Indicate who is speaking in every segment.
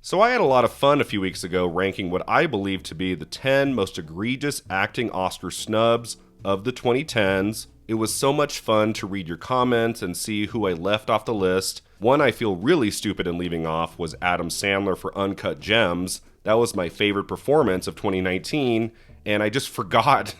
Speaker 1: So I had a lot of fun a few weeks ago ranking what I believe to be the 10 most egregious acting Oscar snubs of the 2010s. It was so much fun to read your comments and see who I left off the list. One I feel really stupid in leaving off was Adam Sandler for Uncut Gems. That was my favorite performance of 2019, and I just forgot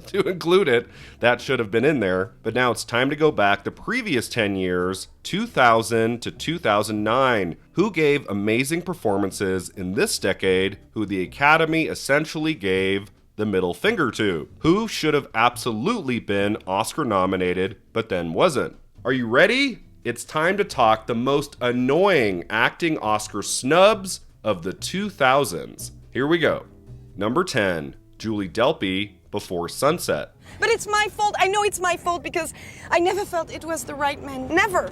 Speaker 1: to include it. That should have been in there. But now it's time to go back the previous 10 years, 2000 to 2009. Who gave amazing performances in this decade, who the Academy essentially gave the middle finger to? Who should have absolutely been Oscar nominated, but then wasn't? Are you ready? It's time to talk the most annoying acting Oscar snubs of the 2000s. Here we go. Number 10, Julie Delpy, Before Sunset.
Speaker 2: But it's my fault. I know it's my fault because I never felt it was the right man. Never.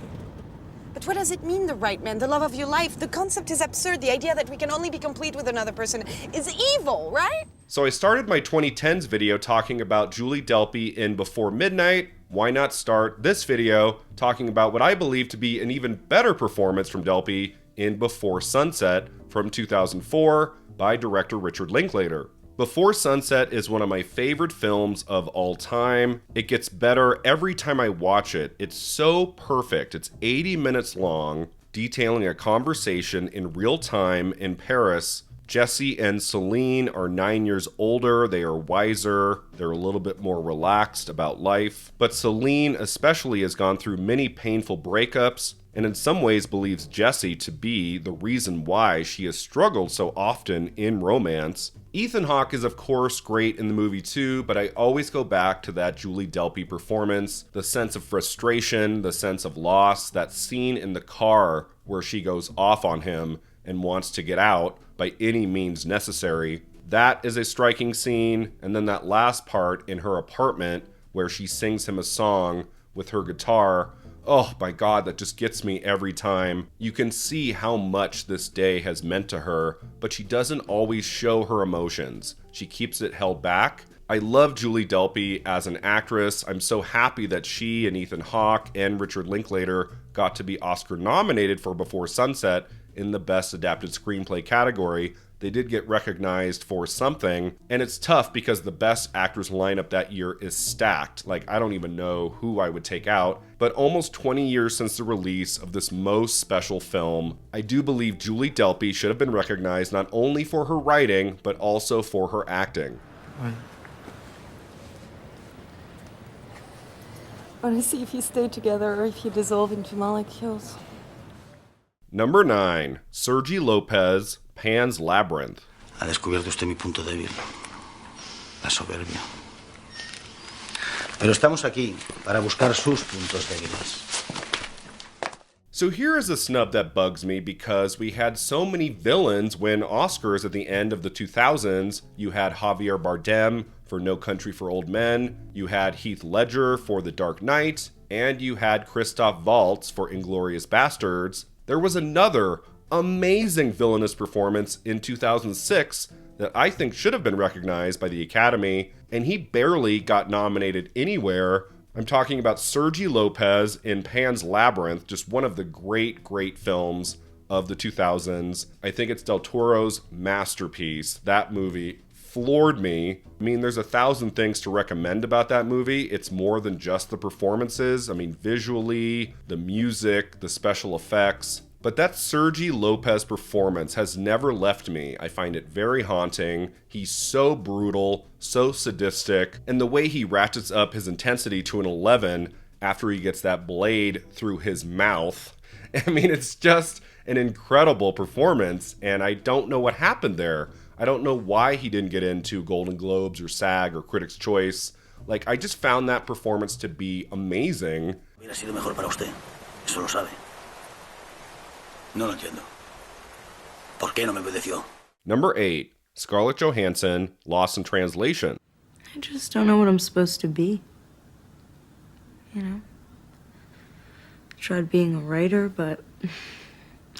Speaker 2: But what does it mean, the right man? The love of your life? The concept is absurd. The idea that we can only be complete with another person is evil, right?
Speaker 1: So I started my 2010s video talking about Julie Delpy in Before Midnight. Why not start this video talking about what I believe to be an even better performance from Delpy in Before Sunset from 2004 by director Richard Linklater. Before Sunset is one of my favorite films of all time. It gets better every time I watch it. It's so perfect. It's 80 minutes long, detailing a conversation in real time in Paris. Jesse and Celine are 9 years older. They are wiser. They're a little bit more relaxed about life. But Celine especially has gone through many painful breakups, and in some ways believes Jesse to be the reason why she has struggled so often in romance. Ethan Hawke is of course great in the movie too, but I always go back to that Julie Delpy performance, the sense of frustration, the sense of loss, that scene in the car where she goes off on him and wants to get out by any means necessary. That is a striking scene, and then that last part in her apartment where she sings him a song with her guitar. Oh my God, that just gets me every time. You can see how much this day has meant to her, but she doesn't always show her emotions. She keeps it held back. I love Julie Delpy as an actress. I'm so happy that she and Ethan Hawke and Richard Linklater got to be Oscar nominated for Before Sunset in the Best Adapted Screenplay category. They did get recognized for something, and it's tough because the best actors lineup that year is stacked. Like, I don't even know who I would take out. But almost 20 years since the release of this most special film, I do believe Julie Delpy should have been recognized not only for her writing, but also for her acting.
Speaker 3: I want to see if you stay together or if you dissolve into molecules.
Speaker 1: Number 9, Sergi Lopez, Pan's Labyrinth.
Speaker 4: Ha descubierto usted mi punto débil, la soberbia. Pero estamos aquí para buscar sus puntos débiles.
Speaker 1: So here is a snub that bugs me because we had so many villains win Oscars at the end of the 2000s. You had Javier Bardem for No Country for Old Men, you had Heath Ledger for The Dark Knight, and you had Christoph Waltz for Inglourious Basterds. There was another amazing villainous performance in 2006 that I think should have been recognized by the Academy, and he barely got nominated anywhere. I'm talking about Sergi Lopez in Pan's Labyrinth, just one of the great, great films of the 2000s. I think it's Del Toro's masterpiece. That movie floored me. I mean, there's 1,000 things to recommend about that movie. It's more than just the performances. I mean, visually, the music, the special effects. But that Sergi Lopez performance has never left me. I find it very haunting. He's so brutal, so sadistic, and the way he ratchets up his intensity to an 11 after he gets that blade through his mouth. I mean, it's just an incredible performance, and I don't know what happened there. I don't know why he didn't get into Golden Globes or SAG or Critics' Choice. Like, I just found that performance to be amazing.
Speaker 4: Hubiera sido mejor para usted. Eso lo sabe. No lo entiendo. ¿Por qué no me obedeció?
Speaker 1: Number 8, Scarlett Johansson, Lost in Translation.
Speaker 3: I just don't know what I'm supposed to be. You know? I tried being a writer, but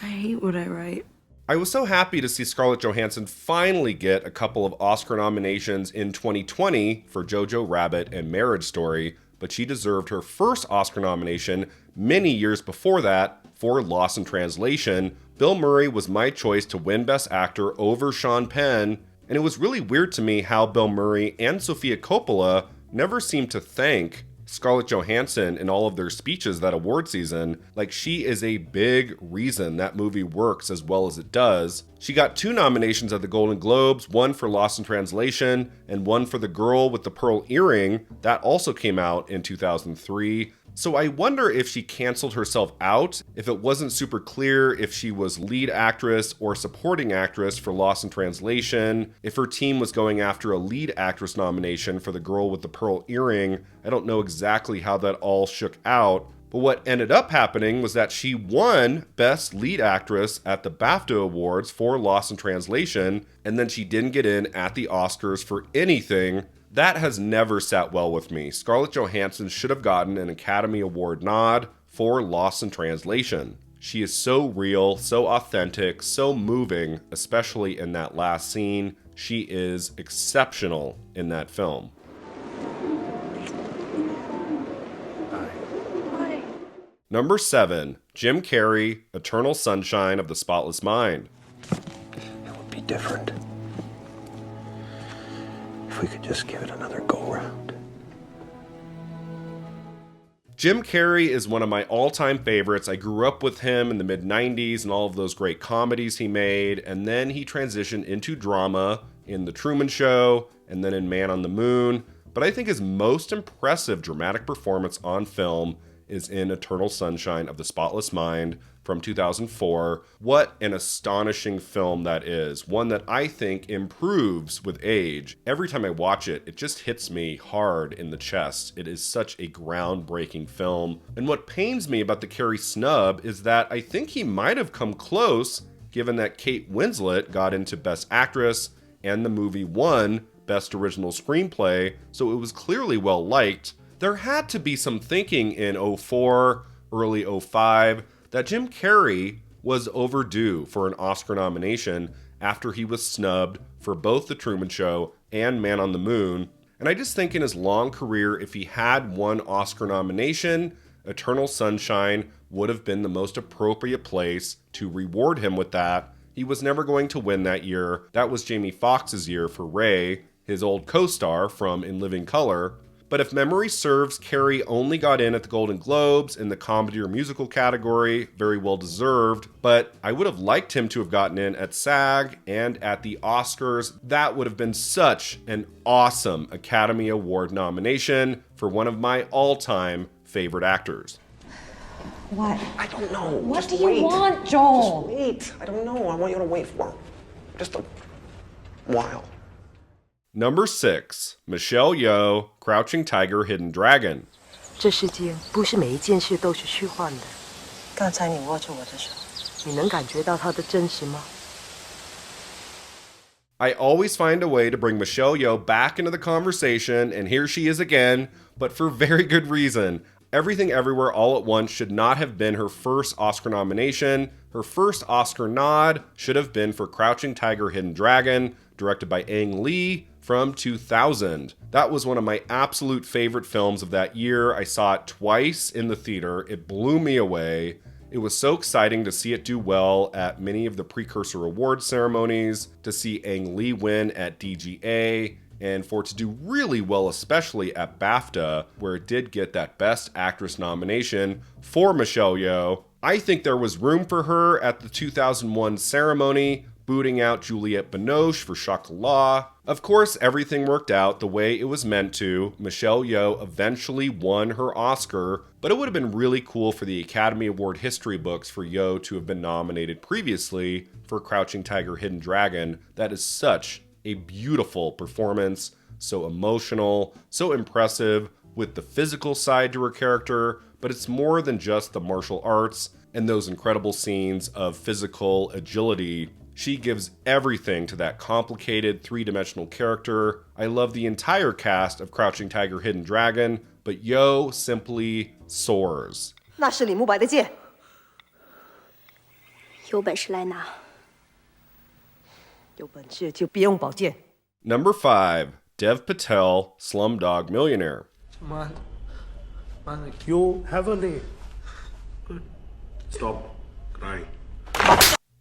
Speaker 3: I hate what I write.
Speaker 1: I was so happy to see Scarlett Johansson finally get a couple of Oscar nominations in 2020 for Jojo Rabbit and Marriage Story, but she deserved her first Oscar nomination many years before that for Lost in Translation, Bill Murray was my choice to win Best Actor over Sean Penn, and it was really weird to me how Bill Murray and Sofia Coppola never seemed to thank Scarlett Johansson in all of their speeches that award season. Like, she is a big reason that movie works as well as it does. She got 2 nominations at the Golden Globes, one for Lost in Translation and one for The Girl with the Pearl Earring. That also came out in 2003. So I wonder if she canceled herself out, if it wasn't super clear if she was lead actress or supporting actress for Lost in Translation, if her team was going after a lead actress nomination for The Girl with the Pearl Earring. I don't know exactly how that all shook out, but what ended up happening was that she won Best Lead Actress at the BAFTA Awards for Lost in Translation, and then she didn't get in at the Oscars for anything. That has never sat well with me. Scarlett Johansson should have gotten an Academy Award nod for Lost in Translation. She is so real, so authentic, so moving, especially in that last scene. She is exceptional in that film.
Speaker 3: Hi.
Speaker 1: Number 7, Jim Carrey, Eternal Sunshine of the Spotless Mind.
Speaker 5: It would be different if we could just give it another go-round.
Speaker 1: Jim Carrey is one of my all-time favorites. I grew up with him in the mid-90s and all of those great comedies he made, and then he transitioned into drama in The Truman Show and then in Man on the Moon. But I think his most impressive dramatic performance on film is in Eternal Sunshine of the Spotless Mind from 2004. What an astonishing film that is. One that I think improves with age. Every time I watch it, it just hits me hard in the chest. It is such a groundbreaking film. And what pains me about the Carrey snub is that I think he might have come close, given that Kate Winslet got into Best Actress and the movie won Best Original Screenplay, so it was clearly well liked. There had to be some thinking in 2004, early 2005, that Jim Carrey was overdue for an Oscar nomination after he was snubbed for both The Truman Show and Man on the Moon. And I just think in his long career, if he had one Oscar nomination, Eternal Sunshine would have been the most appropriate place to reward him with that. He was never going to win that year. That was Jamie Foxx's year for ROWE, his old co-star from In Living Color. But if memory serves, Carrey only got in at the Golden Globes in the comedy or musical category, very well deserved, but I would have liked him to have gotten in at SAG and at the Oscars. That would have been such an awesome Academy Award nomination for one of my all-time favorite actors.
Speaker 2: What?
Speaker 5: I don't know.
Speaker 2: What
Speaker 5: Just
Speaker 2: do you want, Joel?
Speaker 5: Just wait. I don't know. I want you to wait for just a while.
Speaker 1: Number 6, Michelle Yeoh, Crouching Tiger, Hidden Dragon.
Speaker 6: 这世界不是每一件事都是虚幻的。
Speaker 2: 刚才你握着我的手，
Speaker 6: 你能感觉到它的真实吗？
Speaker 1: I always find a way to bring Michelle Yeoh back into the conversation, and here she is again, but for very good reason. Everything Everywhere All at Once should not have been her first Oscar nomination. Her first Oscar nod should have been for Crouching Tiger, Hidden Dragon, directed by Ang Lee, from 2000. That was one of my absolute favorite films of that year. I saw it twice in the theater. It blew me away. It was so exciting to see it do well at many of the precursor award ceremonies, to see Ang Lee win at DGA, and for it to do really well, especially at BAFTA, where it did get that Best Actress nomination for Michelle Yeoh. I think there was room for her at the 2001 ceremony, booting out Juliette Binoche for Chocolat. Of course, everything worked out the way it was meant to. Michelle Yeoh eventually won her Oscar, but it would have been really cool for the Academy Award history books for Yeoh to have been nominated previously for Crouching Tiger, Hidden Dragon. That is such a beautiful performance, so emotional, so impressive, with the physical side to her character, but it's more than just the martial arts and those incredible scenes of physical agility. She gives everything to that complicated three-dimensional character. I love the entire cast of Crouching Tiger, Hidden Dragon, but Yeoh simply soars.
Speaker 6: 那是李慕白的剑。
Speaker 3: 有本事来拿。
Speaker 6: 有本事就别用宝剑。
Speaker 1: Number 5, Dev Patel, Slumdog Millionaire.
Speaker 7: Man, you heavily.
Speaker 5: Stop crying.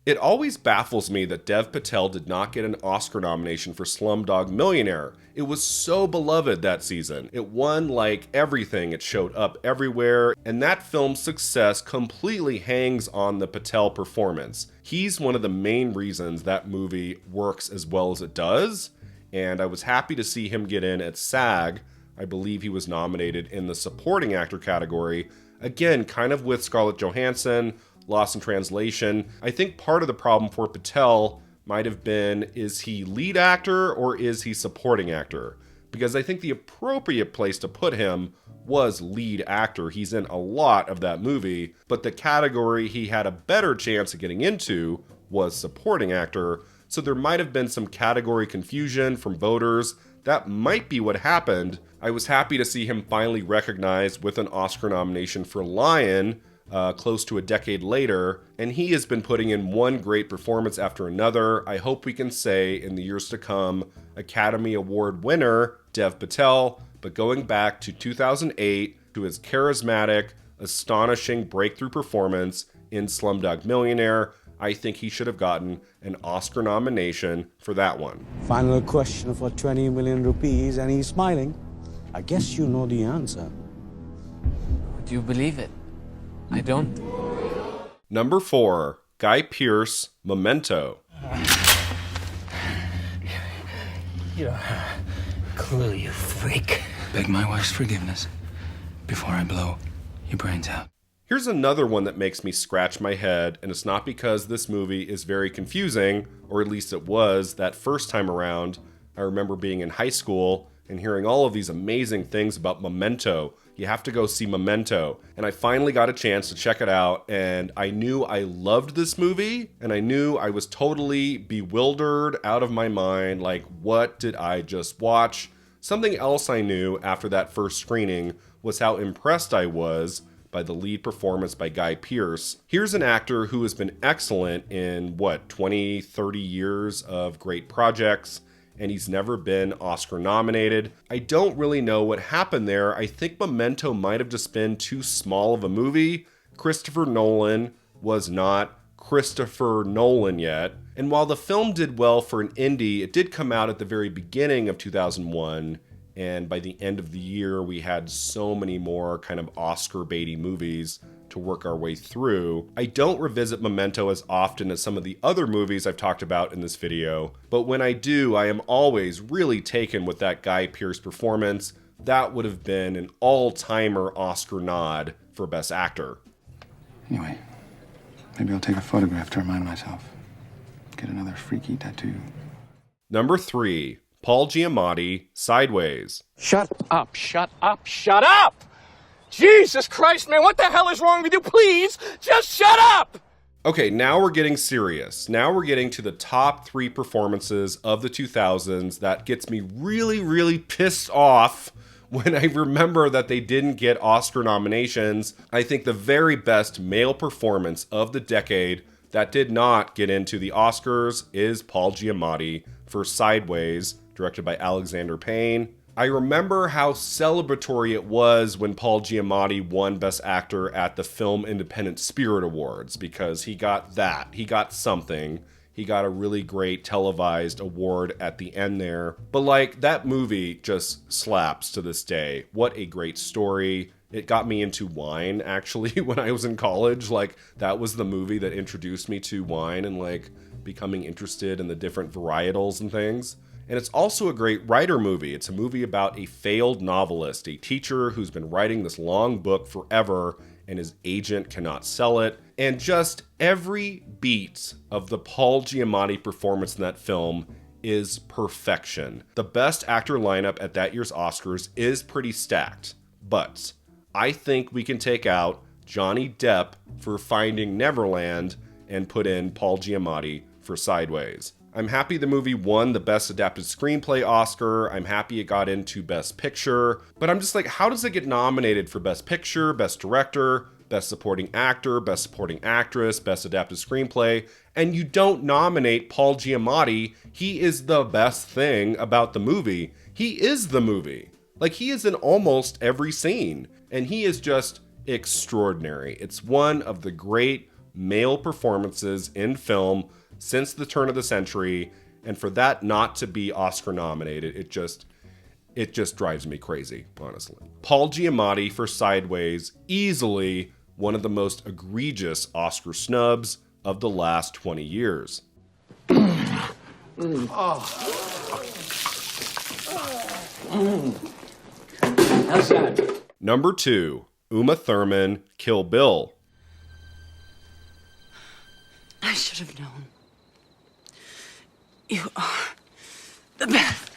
Speaker 1: It always baffles me that Dev Patel did not get an Oscar nomination for Slumdog Millionaire. It was so beloved that season. It won like everything. It showed up everywhere, and that film's success completely hangs on the Patel performance. He's one of the main reasons that movie works as well as it does, and I was happy to see him get in at SAG. I believe he was nominated in the supporting actor category. Again, kind of with Scarlett Johansson, Lost in Translation. I think part of the problem for Patel might have been, is he lead actor or is he supporting actor? Because I think the appropriate place to put him was lead actor. He's in a lot of that movie, but the category he had a better chance of getting into was supporting actor. So there might have been some category confusion from voters. That might be what happened. I was happy to see him finally recognized with an Oscar nomination for Lion, close to a decade later, and he has been putting in one great performance after another. I hope we can say in the years to come, Academy Award winner Dev Patel, but going back to 2008 to his charismatic, astonishing breakthrough performance in Slumdog Millionaire, I think he should have gotten an Oscar nomination for that one.
Speaker 7: Final question for 20 million rupees, and he's smiling. I guess you know the answer.
Speaker 8: Do you believe it? I don't.
Speaker 1: Number 4, Guy Pierce, Memento.
Speaker 8: You don't have a clue, you freak.
Speaker 9: Beg my wife's forgiveness before I blow your brains out.
Speaker 1: Here's another one that makes me scratch my head, and it's not because this movie is very confusing, or at least it was that first time around. I remember being in high school and hearing all of these amazing things about Memento. You have to go see Memento. And I finally got a chance to check it out, and I knew I loved this movie, and I knew I was totally bewildered out of my mind, like, what did I just watch? Something else I knew after that first screening was how impressed I was by the lead performance by Guy Pierce. Here's an actor who has been excellent in, 20, 30 years of great projects, and he's never been Oscar nominated. I don't really know what happened there. I think Memento might have just been too small of a movie. Christopher Nolan was not Christopher Nolan yet. And while the film did well for an indie, it did come out at the very beginning of 2001. And by the end of the year, we had so many more kind of Oscar-baity movies to work our way through. I don't revisit Memento as often as some of the other movies I've talked about in this video, but when I do, I am always really taken with that Guy Pierce performance. That would have been an all-timer Oscar nod for Best Actor.
Speaker 9: Anyway, maybe I'll take a photograph to remind myself. Get another freaky tattoo.
Speaker 1: Number 3, Paul Giamatti, Sideways.
Speaker 8: Shut up, shut up, shut up! Jesus Christ, man, what the hell is wrong with you? Please, just shut up!
Speaker 1: Okay, now we're getting serious. Now we're getting to the top 3 performances of the 2000s that gets me really, really pissed off when I remember that they didn't get Oscar nominations. I think the very best male performance of the decade that did not get into the Oscars is Paul Giamatti for Sideways, directed by Alexander Payne. I remember how celebratory it was when Paul Giamatti won Best Actor at the Film Independent Spirit Awards, because he got that. He got something. He got a really great televised award at the end there. But like, that movie just slaps to this day. What a great story. It got me into wine, actually, when I was in college. Like, that was the movie that introduced me to wine and like becoming interested in the different varietals and things. And it's also a great writer movie. It's a movie about a failed novelist, a teacher who's been writing this long book forever and his agent cannot sell it. And just every beat of the Paul Giamatti performance in that film is perfection. The Best Actor lineup at that year's Oscars is pretty stacked, but I think we can take out Johnny Depp for Finding Neverland and put in Paul Giamatti for Sideways. I'm happy the movie won the Best Adapted Screenplay Oscar. I'm happy it got into Best Picture. But I'm just like, how does it get nominated for Best Picture, Best Director, Best Supporting Actor, Best Supporting Actress, Best Adapted Screenplay, and you don't nominate Paul Giamatti? He is the best thing about the movie. He is the movie. Like, he is in almost every scene. And he is just extraordinary. It's one of the great male performances in film since the turn of the century, and for that not to be Oscar nominated, it just drives me crazy, honestly. Paul Giamatti for Sideways, easily one of the most egregious Oscar snubs of the last 20 years.
Speaker 8: How's that?
Speaker 1: Number 2, Uma Thurman, Kill Bill.
Speaker 3: I should have known. You are the best.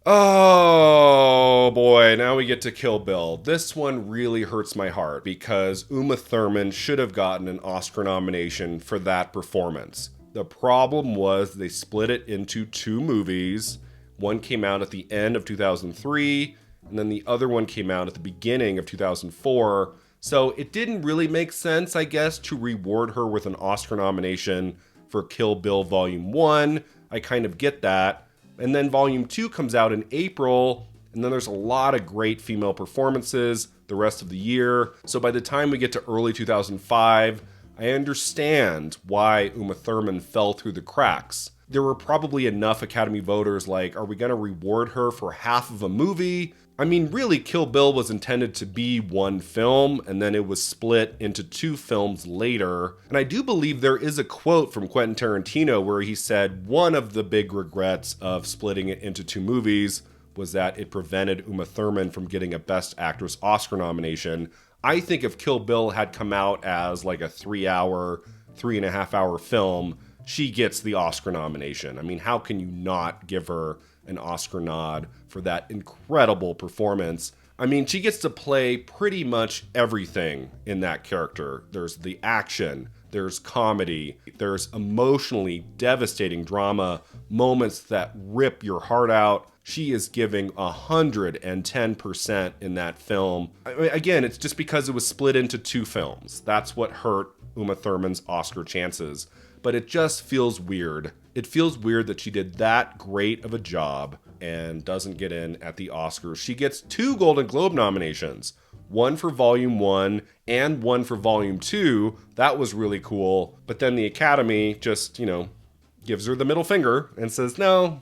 Speaker 1: Oh boy, now we get to Kill Bill. This one really hurts my heart because Uma Thurman should have gotten an Oscar nomination for that performance. The problem was they split it into 2 movies. One came out at the end of 2003, and then the other one came out at the beginning of 2004. So it didn't really make sense, I guess, to reward her with an Oscar nomination for Kill Bill Volume 1. I kind of get that. And then Volume 2 comes out in April, and then there's a lot of great female performances the rest of the year. So by the time we get to early 2005, I understand why Uma Thurman fell through the cracks. There were probably enough Academy voters like, are we going to reward her for half of a movie? I mean, really, Kill Bill was intended to be one film, and then it was split into 2 films later. And I do believe there is a quote from Quentin Tarantino where he said one of the big regrets of splitting it into 2 movies was that it prevented Uma Thurman from getting a Best Actress Oscar nomination. I think if Kill Bill had come out as like a 3.5 hour film, she gets the Oscar nomination. I mean, how can you not give her an Oscar nod for that incredible performance? I mean, she gets to play pretty much everything in that character. There's the action, there's comedy, there's emotionally devastating drama, moments that rip your heart out. She is giving 110% in that film. I mean, again, it's just because it was split into 2 films. That's what hurt Uma Thurman's Oscar chances. But it just feels weird. It feels weird that she did that great of a job and doesn't get in at the Oscars. She gets 2 Golden Globe nominations, one for Volume 1 and one for Volume 2. That was really cool. But then the Academy just, gives her the middle finger and says, no,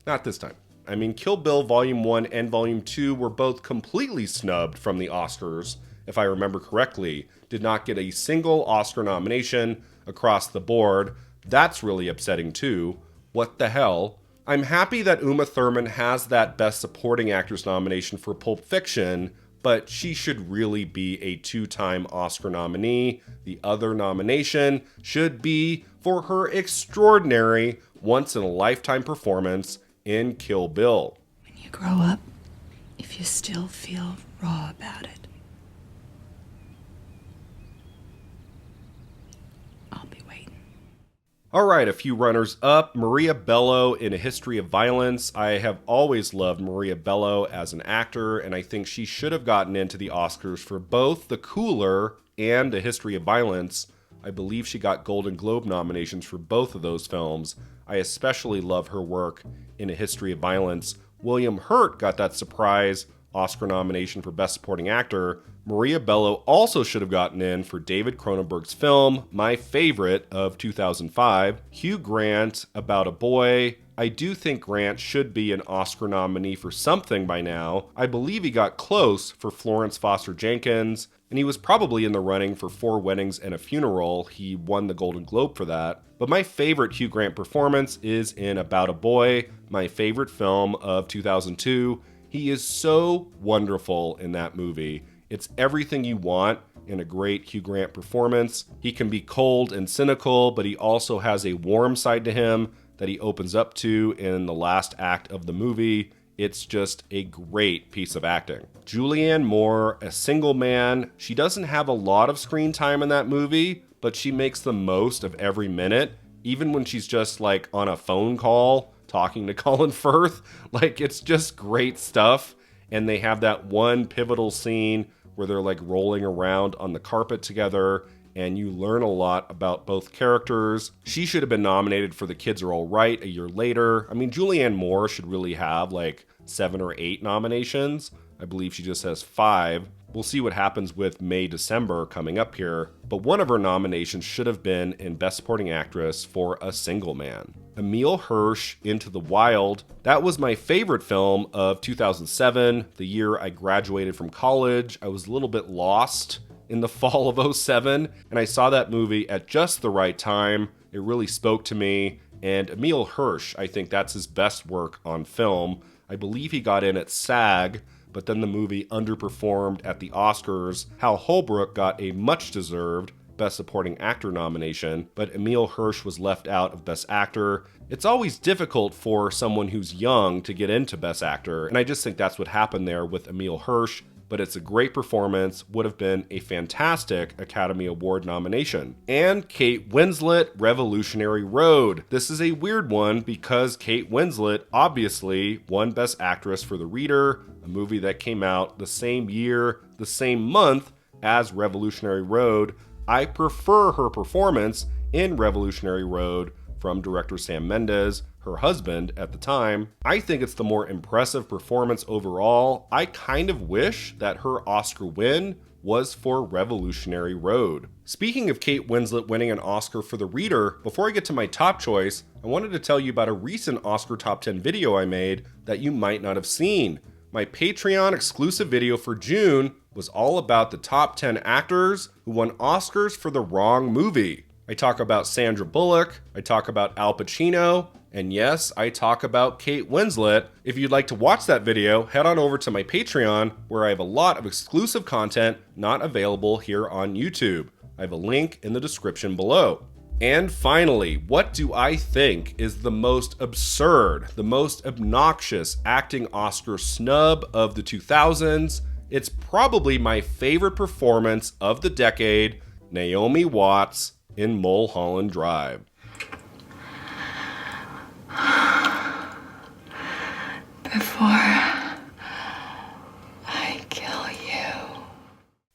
Speaker 1: not this time. I mean, Kill Bill Volume 1 and Volume 2 were both completely snubbed from the Oscars, if I remember correctly. Did not get a single Oscar nomination across the board. That's really upsetting too. What the hell? I'm happy that Uma Thurman has that Best Supporting Actress nomination for Pulp Fiction, but she should really be a 2-time Oscar nominee. The other nomination should be for her extraordinary once-in-a-lifetime performance in Kill Bill.
Speaker 3: When you grow up, if you still feel raw about it, I'll be waiting.
Speaker 1: All right, a few runners up. Maria Bello in A History of Violence. I have always loved Maria Bello as an actor, and I think she should have gotten into the Oscars for both The Cooler and A History of Violence. I believe she got Golden Globe nominations for both of those films. I especially love her work in A History of Violence. William Hurt got that surprise Oscar nomination for Best Supporting Actor. Maria Bello also should have gotten in for David Cronenberg's film, my favorite of 2005, Hugh Grant, About a Boy. I do think Grant should be an Oscar nominee for something by now. I believe he got close for Florence Foster Jenkins, and he was probably in the running for 4 Weddings and a Funeral. He won the Golden Globe for that. But my favorite Hugh Grant performance is in About a Boy, my favorite film of 2002. He is so wonderful in that movie. It's everything you want in a great Hugh Grant performance. He can be cold and cynical, but he also has a warm side to him that he opens up to in the last act of the movie. It's just a great piece of acting. Julianne Moore, A Single Man. She doesn't have a lot of screen time in that movie, but she makes the most of every minute, even when she's just like on a phone call talking to Colin Firth. Like, it's just great stuff. And they have that one pivotal scene where they're like rolling around on the carpet together, and you learn a lot about both characters. She should have been nominated for The Kids Are All Right a year later. I mean, Julianne Moore should really have like 7 or 8 nominations. I believe she just has 5. We'll see what happens with May, December coming up here, but one of her nominations should have been in Best Supporting Actress for A Single Man. Emile Hirsch, Into the Wild, that was my favorite film of 2007, the year I graduated from college. I was a little bit lost in the fall of 07, and I saw that movie at just the right time. It really spoke to me, and Emile Hirsch, I think that's his best work on film. I believe he got in at SAG, but then the movie underperformed at the Oscars. Hal Holbrook got a much-deserved Best Supporting Actor nomination, but Emile Hirsch was left out of Best Actor. It's always difficult for someone who's young to get into Best Actor, and I just think that's what happened there with Emile Hirsch, but it's a great performance, would have been a fantastic Academy Award nomination. And Kate Winslet, Revolutionary Road. This is a weird one because Kate Winslet obviously won Best Actress for The Reader, a movie that came out the same year, the same month as Revolutionary Road. I prefer her performance in Revolutionary Road from director Sam Mendes, her husband at the time. I think it's the more impressive performance overall. I kind of wish that her Oscar win was for Revolutionary Road. Speaking of Kate Winslet winning an Oscar for The Reader, before I get to my top choice, I wanted to tell you about a recent Oscar Top 10 video I made that you might not have seen. My Patreon exclusive video for June was all about the top 10 actors who won Oscars for the wrong movie. I talk about Sandra Bullock, I talk about Al Pacino, and yes, I talk about Kate Winslet. If you'd like to watch that video, head on over to my Patreon, where I have a lot of exclusive content not available here on YouTube. I have a link in the description below. And finally, what do I think is the most absurd, the most obnoxious acting Oscar snub of the 2000s? It's probably my favorite performance of the decade, Naomi Watts in Mulholland Drive.
Speaker 3: Before I kill you.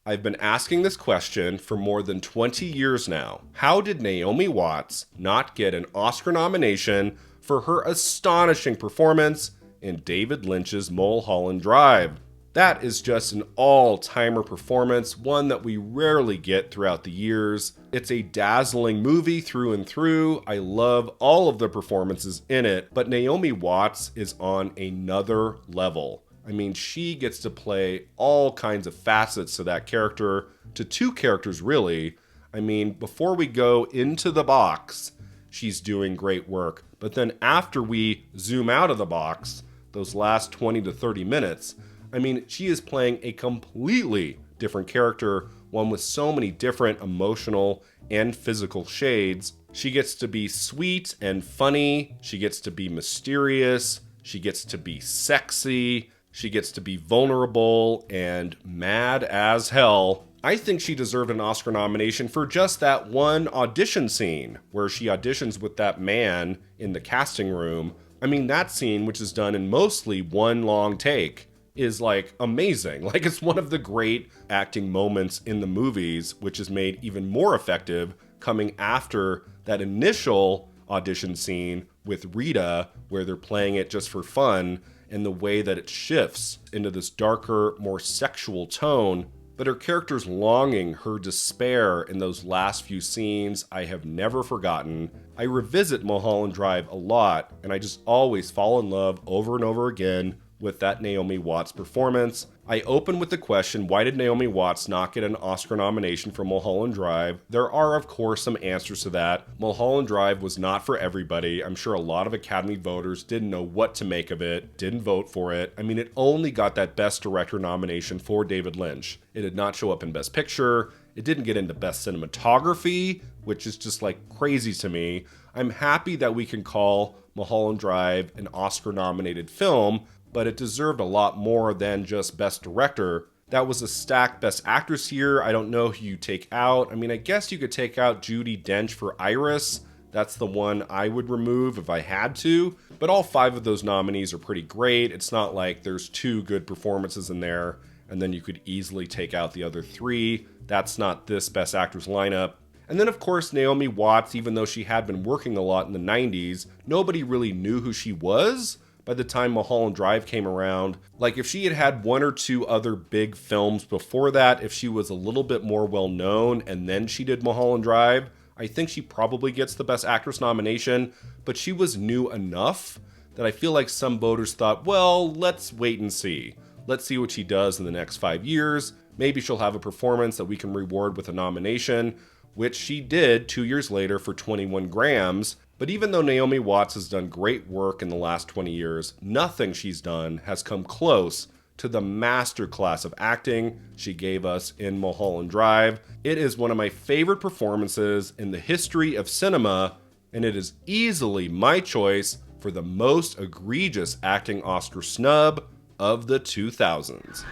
Speaker 1: I've been asking this question for more than 20 years now. How did Naomi Watts not get an Oscar nomination for her astonishing performance in David Lynch's Mulholland Drive? That is just an all-timer performance, one that we rarely get throughout the years. It's a dazzling movie through and through. I love all of the performances in it, but Naomi Watts is on another level. I mean, she gets to play all kinds of facets to that character, to 2 characters really. I mean, before we go into the box, she's doing great work. But then after we zoom out of the box, those last 20 to 30 minutes, I mean, she is playing a completely different character, one with so many different emotional and physical shades. She gets to be sweet and funny. She gets to be mysterious. She gets to be sexy. She gets to be vulnerable and mad as hell. I think she deserved an Oscar nomination for just that one audition scene where she auditions with that man in the casting room. I mean, that scene, which is done in mostly one long take, is like amazing. Like, it's one of the great acting moments in the movies, which is made even more effective coming after that initial audition scene with Rita, where they're playing it just for fun, and the way that it shifts into this darker, more sexual tone. But her character's longing, her despair in those last few scenes, I have never forgotten. I revisit Mulholland Drive a lot, and I just always fall in love over and over again with that Naomi Watts performance. I open with the question, why did Naomi Watts not get an Oscar nomination for Mulholland Drive? There are, of course, some answers to that. Mulholland Drive was not for everybody. I'm sure a lot of Academy voters didn't know what to make of it, didn't vote for it. I mean, it only got that Best Director nomination for David Lynch. It did not show up in Best Picture. It didn't get into Best Cinematography, which is just like crazy to me. I'm happy that we can call Mulholland Drive an Oscar-nominated film, but it deserved a lot more than just Best Director. That was a stacked Best Actress here. I don't know who you take out. I mean, I guess you could take out Judi Dench for Iris. That's the one I would remove if I had to. But all 5 of those nominees are pretty great. It's not like there's 2 good performances in there, and then you could easily take out the other 3. That's not this Best Actress lineup. And then, of course, Naomi Watts, even though she had been working a lot in the 90s, nobody really knew who she was. by the time Mulholland Drive came around. Like, if she had had one or two other big films before that, if she was a little bit more well known and then she did Mulholland Drive, I think she probably gets the Best Actress nomination, but she was new enough that I feel like some voters thought, well, let's wait and see. Let's see what she does in the next 5 years. Maybe she'll have a performance that we can reward with a nomination, which she did 2 years later for 21 Grams. But even though Naomi Watts has done great work in the last 20 years, nothing she's done has come close to the masterclass of acting she gave us in Mulholland Drive. It is one of my favorite performances in the history of cinema, and it is easily my choice for the most egregious acting Oscar snub of the 2000s.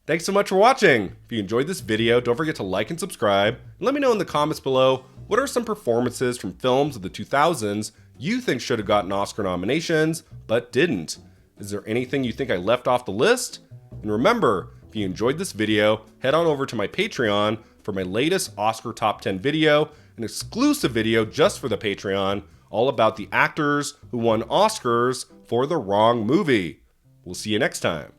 Speaker 1: Thanks so much for watching. If you enjoyed this video, don't forget to like and subscribe. And let me know in the comments below, what are some performances from films of the 2000s you think should have gotten Oscar nominations, but didn't? Is there anything you think I left off the list? And remember, if you enjoyed this video, head on over to my Patreon for my latest Oscar Top 10 video, an exclusive video just for the Patreon, all about the actors who won Oscars for the wrong movie. We'll see you next time.